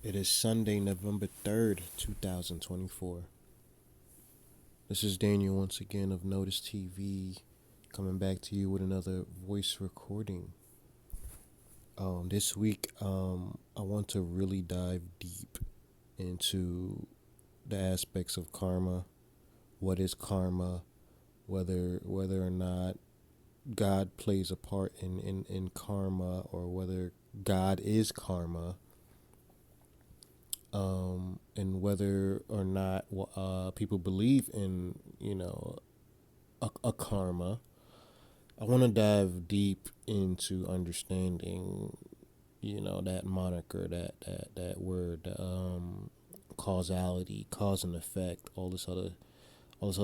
It is Sunday, November 3rd, 2024. This is Daniel once again of Noticetv, coming back to you with another voice recording. This week, I want to really dive deep into the aspects of karma. What is karma? Whether or not God plays a part in karma, or whether God is karma, and whether or not people believe in a karma. I want to dive deep into understanding that moniker, that word, causality, cause and effect, all this other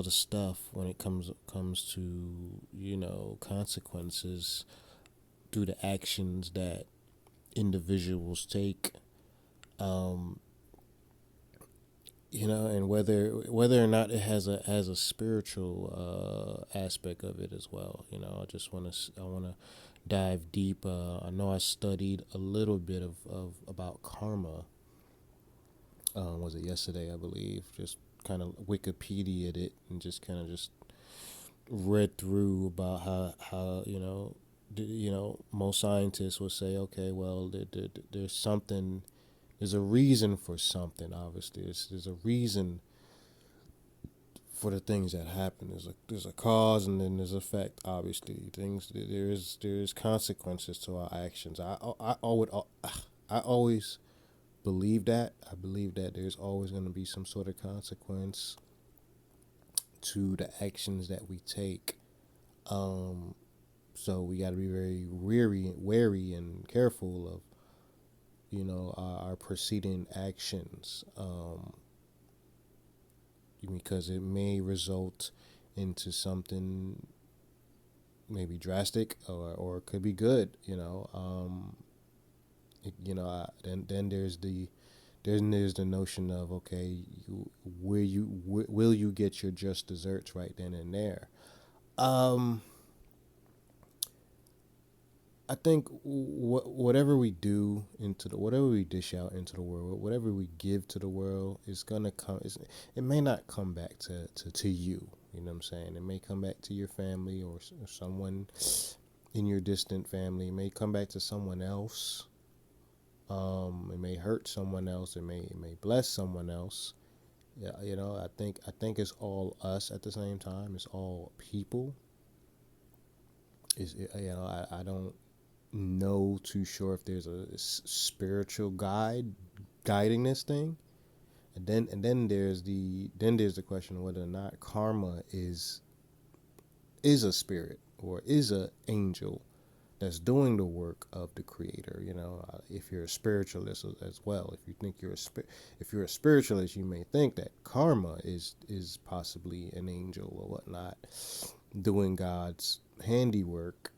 stuff when it comes to consequences through the actions that individuals take. um and whether or not it has a spiritual aspect of it as well. I want to dive deep. I know I studied a little bit of about karma. Was it yesterday? I believe. Just kind of Wikipedia'd it and just kind of just read through about how most scientists will say, okay, well, there's something. There's a reason for something. Obviously, there's a reason for the things that happen. There's a cause and then there's effect. Obviously, things there's consequences to our actions. I always believe that. I believe that there's always going to be some sort of consequence to the actions that we take. Um, so we got to be very wary and careful of our preceding actions. Because it may result into something maybe drastic, or it could be good. Then there's the notion of, okay, will you get your just desserts right then and there. um I think whatever we do whatever we dish out into the world, whatever we give to the world, is gonna come. It may not come back to you. You know what I'm saying? It may come back to your family, or someone in your distant family. It may come back to someone else. It may hurt someone else. It may bless someone else. Yeah, I think it's all us at the same time. It's all people. I don't know too sure if there's a spiritual guiding this thing. And then there's the question of whether or not karma is a spirit, or is a angel that's doing the work of the creator. If you're a spiritualist as well, if you're a spiritualist, you may think that karma is possibly an angel or whatnot, doing God's handiwork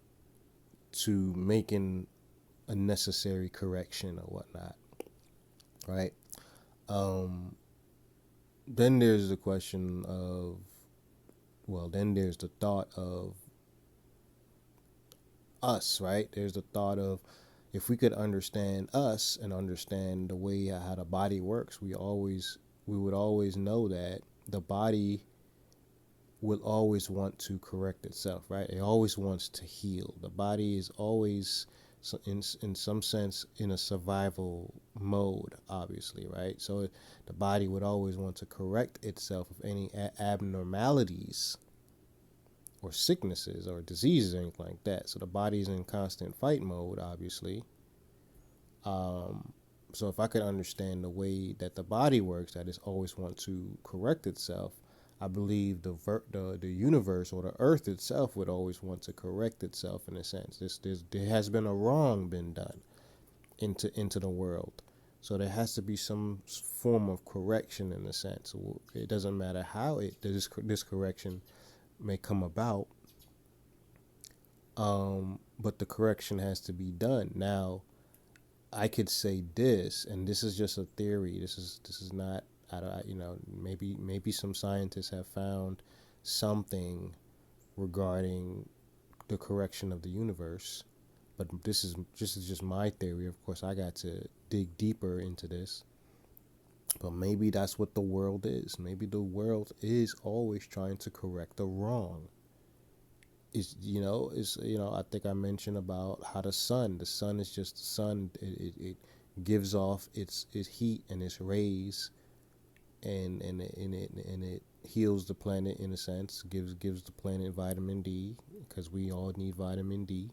to making a necessary correction or whatnot, right? Um, then there's the question of, well, then there's the thought of us, right? There's the thought of, if we could understand us and understand the way how the body works, we would always know that the body will always want to correct itself, right? It always wants to heal. The body is always, in some sense, in a survival mode, obviously, right? So the body would always want to correct itself of any abnormalities or sicknesses or diseases or anything like that. So the body's in constant fight mode, obviously. So if I could understand the way that the body works, that it always wants to correct itself, I believe the universe, or the earth itself, would always want to correct itself in a sense. There has been a wrong been done into the world, so there has to be some form of correction in a sense. It doesn't matter how this correction may come about, but the correction has to be done. Now, I could say this, and this is just a theory. This is not. Maybe some scientists have found something regarding the correction of the universe, but this is just my theory. Of course, I got to dig deeper into this. But maybe that's what the world is. Maybe the world is always trying to correct the wrong. I think I mentioned about how the sun is just the sun. It gives off its heat and its rays, and it heals the planet in a sense. Gives the planet vitamin D because we all need vitamin D.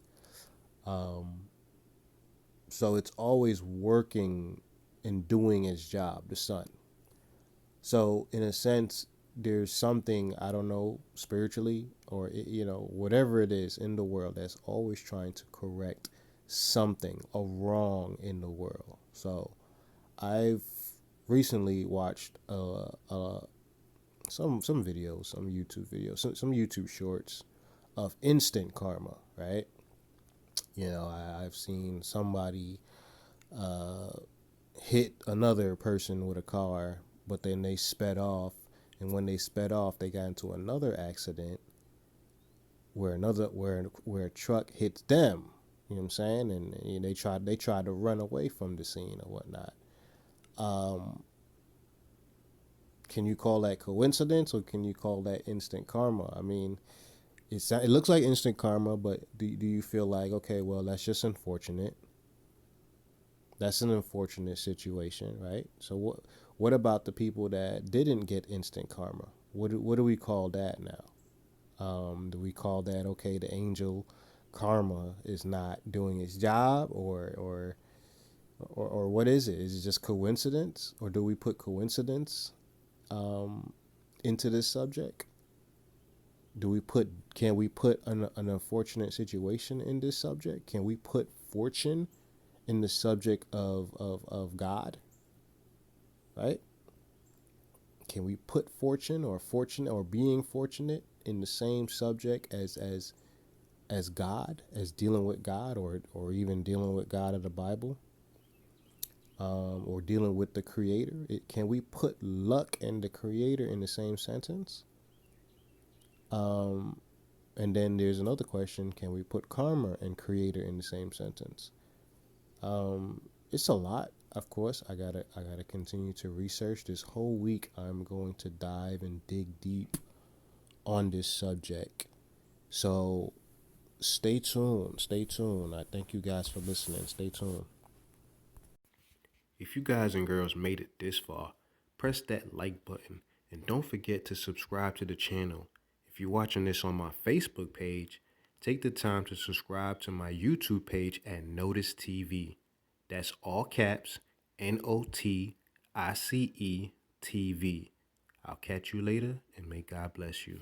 Um, so it's always working and doing its job. The sun. So in a sense, there's something, I don't know, spiritually or whatever it is in the world that's always trying to correct something, a wrong in the world. So I've recently watched some videos, some YouTube videos, some YouTube shorts of instant karma, right? I've seen somebody uh, hit another person with a car, but then they sped off, and when they sped off, they got into another accident where a truck hits them. You know what I'm saying? And they tried to run away from the scene or whatnot. Um, can you call that coincidence, or can you call that instant karma? I mean, it looks like instant karma, but do you feel like, okay, well, that's just unfortunate. That's an unfortunate situation, right? So what about the people that didn't get instant karma? What do we call that now? Do we call that, okay, the angel karma is not doing its job, or what is it? Is it just coincidence, or do we put coincidence um, into this subject? Can we put an unfortunate situation in this subject? Can we put fortune in the subject of God, right? Can we put fortune or being fortunate in the same subject as God, as dealing with God, or even dealing with God of the Bible, or dealing with the Creator? Can we put luck and the Creator in the same sentence? Um, and then there's another question: can we put karma and Creator in the same sentence? It's a lot. Of course, I gotta continue to research. This whole week, I'm going to dive and dig deep on this subject. So stay tuned. Stay tuned. I thank you guys for listening. Stay tuned. If you guys and girls made it this far, press that like button and don't forget to subscribe to the channel. If you're watching this on my Facebook page, take the time to subscribe to my YouTube page at Noticetv. That's all caps, NOTICE TV. I'll catch you later, and may God bless you.